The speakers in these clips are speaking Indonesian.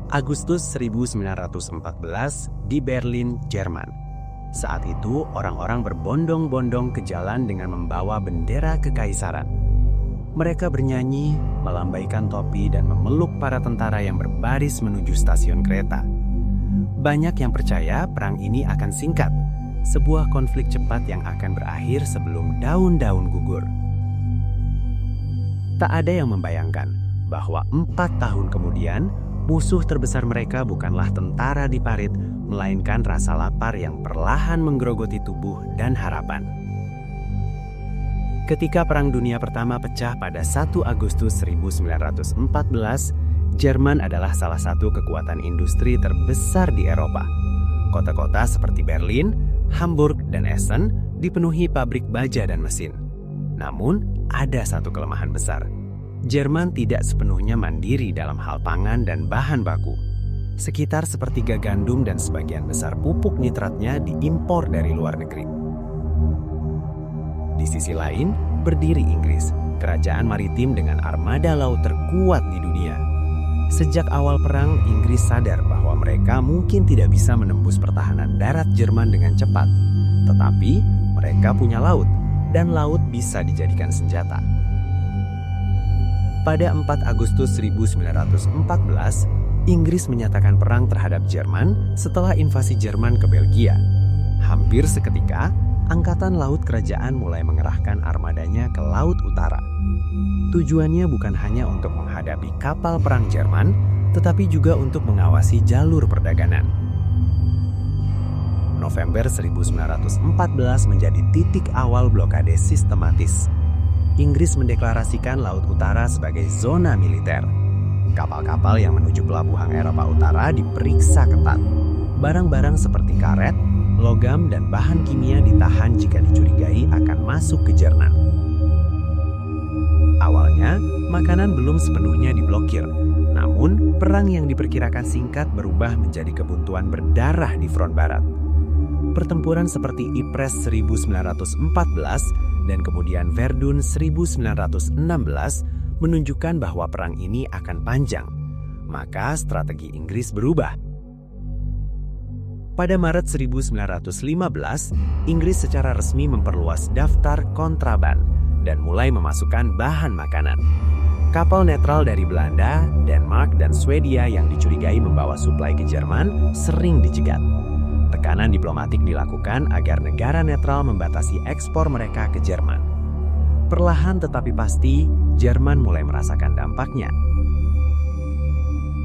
Agustus 1914 di Berlin, Jerman. Saat itu orang-orang berbondong-bondong ke jalan dengan membawa bendera kekaisaran. Mereka bernyanyi, melambaikan topi dan memeluk para tentara yang berbaris menuju stasiun kereta. Banyak yang percaya perang ini akan singkat, sebuah konflik cepat yang akan berakhir sebelum daun-daun gugur. Tak ada yang membayangkan bahwa 4 tahun kemudian, musuh terbesar mereka bukanlah tentara di parit, melainkan rasa lapar yang perlahan menggerogoti tubuh dan harapan. Ketika Perang Dunia Pertama pecah pada 1 Agustus 1914, Jerman adalah salah satu kekuatan industri terbesar di Eropa. Kota-kota seperti Berlin, Hamburg, dan Essen dipenuhi pabrik baja dan mesin. Namun, ada satu kelemahan besar. Jerman tidak sepenuhnya mandiri dalam hal pangan dan bahan baku. Sekitar sepertiga gandum dan sebagian besar pupuk nitratnya diimpor dari luar negeri. Di sisi lain, berdiri Inggris, kerajaan maritim dengan armada laut terkuat di dunia. Sejak awal perang, Inggris sadar bahwa mereka mungkin tidak bisa menembus pertahanan darat Jerman dengan cepat. Tetapi, mereka punya laut, dan laut bisa dijadikan senjata. Pada 4 Agustus 1914, Inggris menyatakan perang terhadap Jerman setelah invasi Jerman ke Belgia. Hampir seketika, Angkatan Laut Kerajaan mulai mengerahkan armadanya ke Laut Utara. Tujuannya bukan hanya untuk menghadapi kapal perang Jerman, tetapi juga untuk mengawasi jalur perdagangan. November 1914 menjadi titik awal blokade sistematis. Inggris mendeklarasikan Laut Utara sebagai zona militer. Kapal-kapal yang menuju pelabuhan Eropa Utara diperiksa ketat. Barang-barang seperti karet, logam, dan bahan kimia ditahan jika dicurigai akan masuk ke Jerman. Awalnya, makanan belum sepenuhnya diblokir. Namun, perang yang diperkirakan singkat berubah menjadi kebuntuan berdarah di front barat. Pertempuran seperti Ypres 1914 dan kemudian Verdun 1916 menunjukkan bahwa perang ini akan panjang. Maka strategi Inggris berubah. Pada Maret 1915, Inggris secara resmi memperluas daftar kontraban dan mulai memasukkan bahan makanan. Kapal netral dari Belanda, Denmark, dan Swedia yang dicurigai membawa suplai ke Jerman sering dicegat. Tekanan diplomatik dilakukan agar negara netral membatasi ekspor mereka ke Jerman. Perlahan tetapi pasti, Jerman mulai merasakan dampaknya.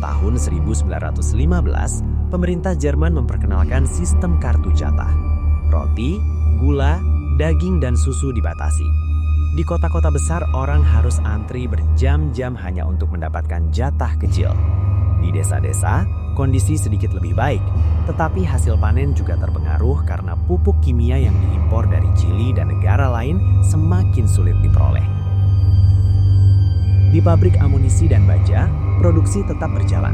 Tahun 1915, pemerintah Jerman memperkenalkan sistem kartu jatah. Roti, gula, daging, dan susu dibatasi. Di kota-kota besar, orang harus antri berjam-jam hanya untuk mendapatkan jatah kecil. Di desa-desa, kondisi sedikit lebih baik, tetapi hasil panen juga terpengaruh karena pupuk kimia yang diimpor dari Chili dan negara lain semakin sulit diperoleh. Di pabrik amunisi dan baja, produksi tetap berjalan.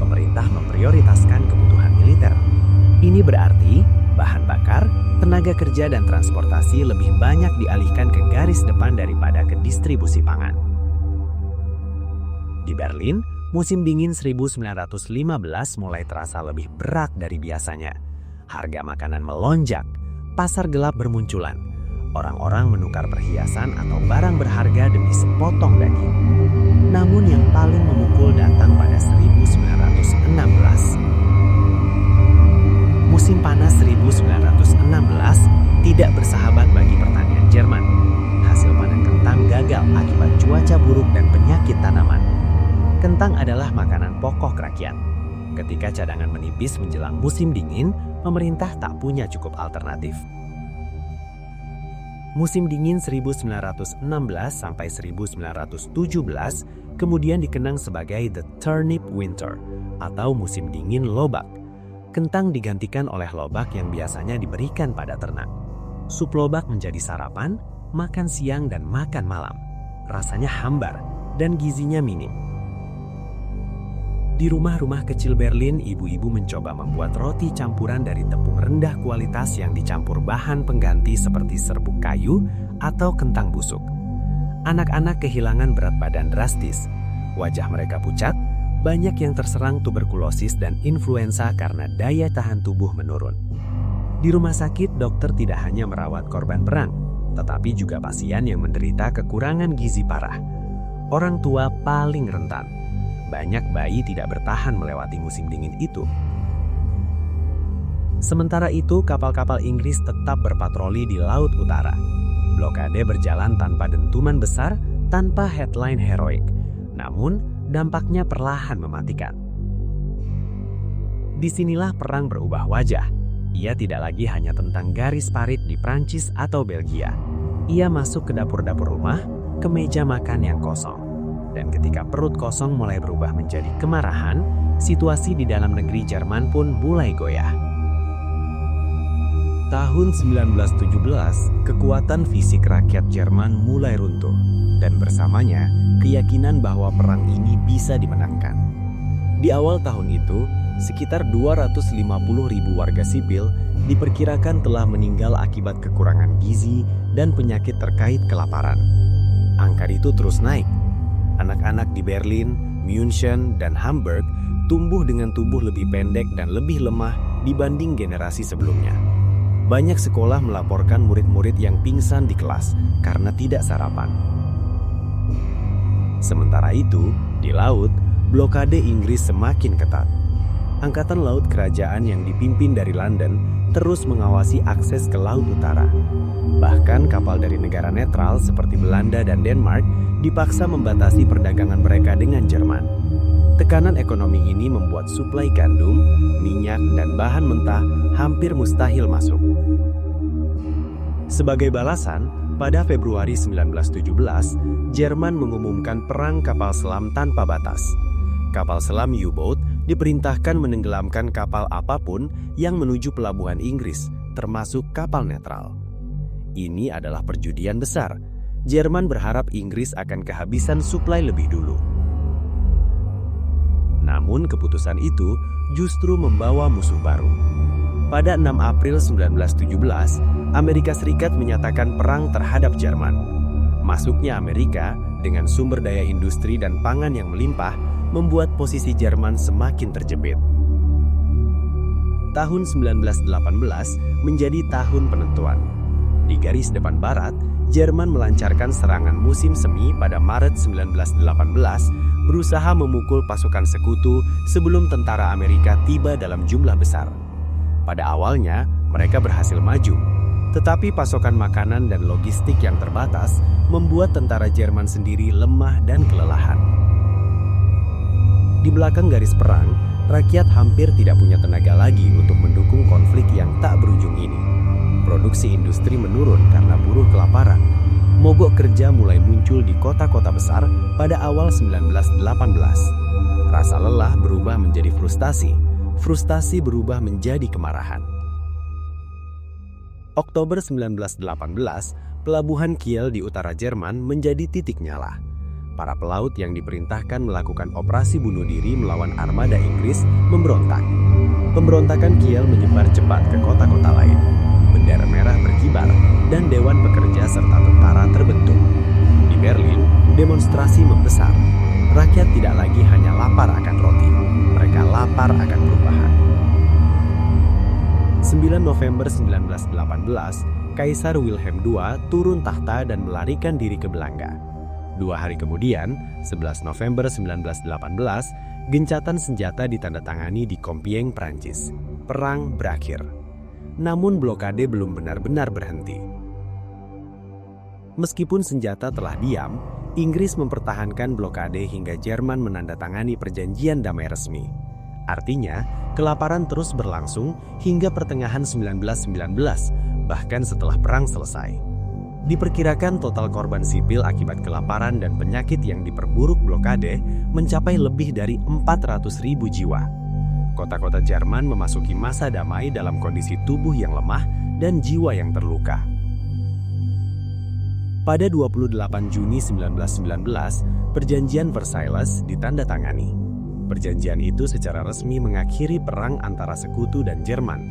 Pemerintah memprioritaskan kebutuhan militer. Ini berarti bahan bakar, tenaga kerja, dan transportasi lebih banyak dialihkan ke garis depan daripada ke distribusi pangan. Di Berlin, musim dingin 1915 mulai terasa lebih berat dari biasanya. Harga makanan melonjak, pasar gelap bermunculan. Orang-orang menukar perhiasan atau barang berharga demi sepotong daging. Namun yang paling memukul datang pada 1916. Musim panas 1916 tidak bersahabat bagi pertanian Jerman. Hasil panen kentang gagal akibat cuaca buruk dan penyakit tanaman. Kentang adalah makanan pokok rakyat. Ketika cadangan menipis menjelang musim dingin, pemerintah tak punya cukup alternatif. Musim dingin 1916 sampai 1917 kemudian dikenang sebagai The Turnip Winter atau musim dingin lobak. Kentang digantikan oleh lobak yang biasanya diberikan pada ternak. Sup lobak menjadi sarapan, makan siang, dan makan malam. Rasanya hambar dan gizinya minim. Di rumah-rumah kecil Berlin, ibu-ibu mencoba membuat roti campuran dari tepung rendah kualitas yang dicampur bahan pengganti seperti serbuk kayu atau kentang busuk. Anak-anak kehilangan berat badan drastis. Wajah mereka pucat, banyak yang terserang tuberkulosis dan influenza karena daya tahan tubuh menurun. Di rumah sakit, dokter tidak hanya merawat korban perang, tetapi juga pasien yang menderita kekurangan gizi parah. Orang tua paling rentan. Banyak bayi tidak bertahan melewati musim dingin itu. Sementara itu, kapal-kapal Inggris tetap berpatroli di Laut Utara. Blokade berjalan tanpa dentuman besar, tanpa headline heroik. Namun, dampaknya perlahan mematikan. Disinilah perang berubah wajah. Ia tidak lagi hanya tentang garis parit di Prancis atau Belgia. Ia masuk ke dapur-dapur rumah, ke meja makan yang kosong. Dan ketika perut kosong mulai berubah menjadi kemarahan, situasi di dalam negeri Jerman pun mulai goyah. Tahun 1917, kekuatan fisik rakyat Jerman mulai runtuh, dan bersamanya keyakinan bahwa perang ini bisa dimenangkan. Di awal tahun itu, sekitar 250.000 warga sipil diperkirakan telah meninggal akibat kekurangan gizi dan penyakit terkait kelaparan. Angka itu terus naik. Anak-anak di Berlin, München, dan Hamburg tumbuh dengan tubuh lebih pendek dan lebih lemah dibanding generasi sebelumnya. Banyak sekolah melaporkan murid-murid yang pingsan di kelas karena tidak sarapan. Sementara itu, di laut, blokade Inggris semakin ketat. Angkatan Laut Kerajaan yang dipimpin dari London terus mengawasi akses ke Laut Utara. Bahkan kapal dari negara netral seperti Belanda dan Denmark dipaksa membatasi perdagangan mereka dengan Jerman. Tekanan ekonomi ini membuat suplai gandum, minyak, dan bahan mentah hampir mustahil masuk. Sebagai balasan, pada Februari 1917, Jerman mengumumkan perang kapal selam tanpa batas. Kapal selam U-boat diperintahkan menenggelamkan kapal apapun yang menuju pelabuhan Inggris, termasuk kapal netral. Ini adalah perjudian besar. Jerman berharap Inggris akan kehabisan suplai lebih dulu. Namun keputusan itu justru membawa musuh baru. Pada 6 April 1917, Amerika Serikat menyatakan perang terhadap Jerman. Masuknya Amerika dengan sumber daya industri dan pangan yang melimpah membuat posisi Jerman semakin terjepit. Tahun 1918 menjadi tahun penentuan. Di garis depan barat, Jerman melancarkan serangan musim semi pada Maret 1918, berusaha memukul pasukan sekutu sebelum tentara Amerika tiba dalam jumlah besar. Pada awalnya, mereka berhasil maju, tetapi pasokan makanan dan logistik yang terbatas membuat tentara Jerman sendiri lemah dan kelelahan. Di belakang garis perang, rakyat hampir tidak punya tenaga lagi untuk mendukung konflik yang tak berujung ini. Produksi industri menurun karena buruh kelaparan. Mogok kerja mulai muncul di kota-kota besar pada awal 1918. Rasa lelah berubah menjadi frustasi. Frustasi berubah menjadi kemarahan. Oktober 1918, pelabuhan Kiel di utara Jerman menjadi titik nyala. Para pelaut yang diperintahkan melakukan operasi bunuh diri melawan armada Inggris memberontak. Pemberontakan Kiel menyebar cepat ke kota-kota lain. Bendera merah berkibar dan dewan pekerja serta tentara terbentuk. Di Berlin, demonstrasi membesar. Rakyat tidak lagi hanya lapar akan roti, mereka lapar akan perubahan. 9 November 1918, Kaisar Wilhelm II turun tahta dan melarikan diri ke Belanda. 2 hari kemudian, 11 November 1918, gencatan senjata ditandatangani di Compiègne, Prancis. Perang berakhir. Namun blokade belum benar-benar berhenti. Meskipun senjata telah diam, Inggris mempertahankan blokade hingga Jerman menandatangani perjanjian damai resmi. Artinya, kelaparan terus berlangsung hingga pertengahan 1919, bahkan setelah perang selesai. Diperkirakan total korban sipil akibat kelaparan dan penyakit yang diperburuk blokade mencapai lebih dari 400.000 jiwa. Kota-kota Jerman memasuki masa damai dalam kondisi tubuh yang lemah dan jiwa yang terluka. Pada 28 Juni 1919, Perjanjian Versailles ditandatangani. Perjanjian itu secara resmi mengakhiri perang antara Sekutu dan Jerman.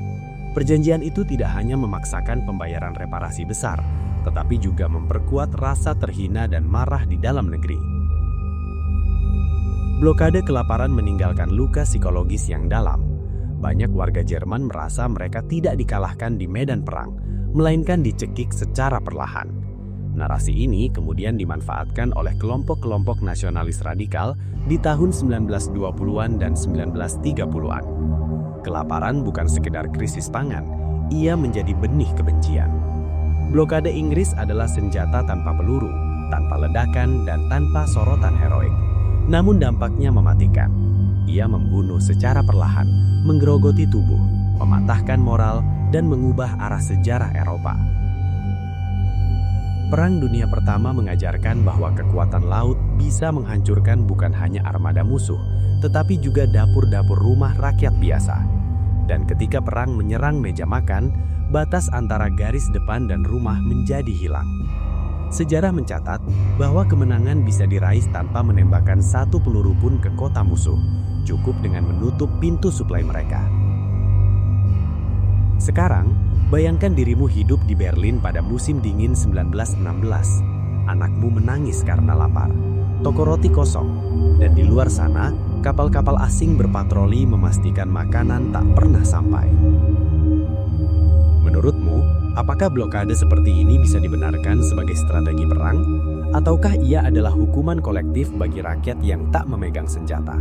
Perjanjian itu tidak hanya memaksakan pembayaran reparasi besar, tetapi juga memperkuat rasa terhina dan marah di dalam negeri. Blokade kelaparan meninggalkan luka psikologis yang dalam. Banyak warga Jerman merasa mereka tidak dikalahkan di medan perang, melainkan dicekik secara perlahan. Narasi ini kemudian dimanfaatkan oleh kelompok-kelompok nasionalis radikal di tahun 1920-an dan 1930-an. Kelaparan bukan sekedar krisis pangan, ia menjadi benih kebencian. Blokade Inggris adalah senjata tanpa peluru, tanpa ledakan, dan tanpa sorotan heroik. Namun dampaknya mematikan. Ia membunuh secara perlahan, menggerogoti tubuh, mematahkan moral, dan mengubah arah sejarah Eropa. Perang Dunia Pertama mengajarkan bahwa kekuatan laut bisa menghancurkan bukan hanya armada musuh, tetapi juga dapur-dapur rumah rakyat biasa. Dan ketika perang menyerang meja makan, batas antara garis depan dan rumah menjadi hilang. Sejarah mencatat bahwa kemenangan bisa diraih tanpa menembakkan satu peluru pun ke kota musuh, cukup dengan menutup pintu suplai mereka. Sekarang, bayangkan dirimu hidup di Berlin pada musim dingin 1916. Anakmu menangis karena lapar, toko roti kosong, dan di luar sana, kapal-kapal asing berpatroli memastikan makanan tak pernah sampai. Menurutmu, apakah blokade seperti ini bisa dibenarkan sebagai strategi perang? Ataukah ia adalah hukuman kolektif bagi rakyat yang tak memegang senjata?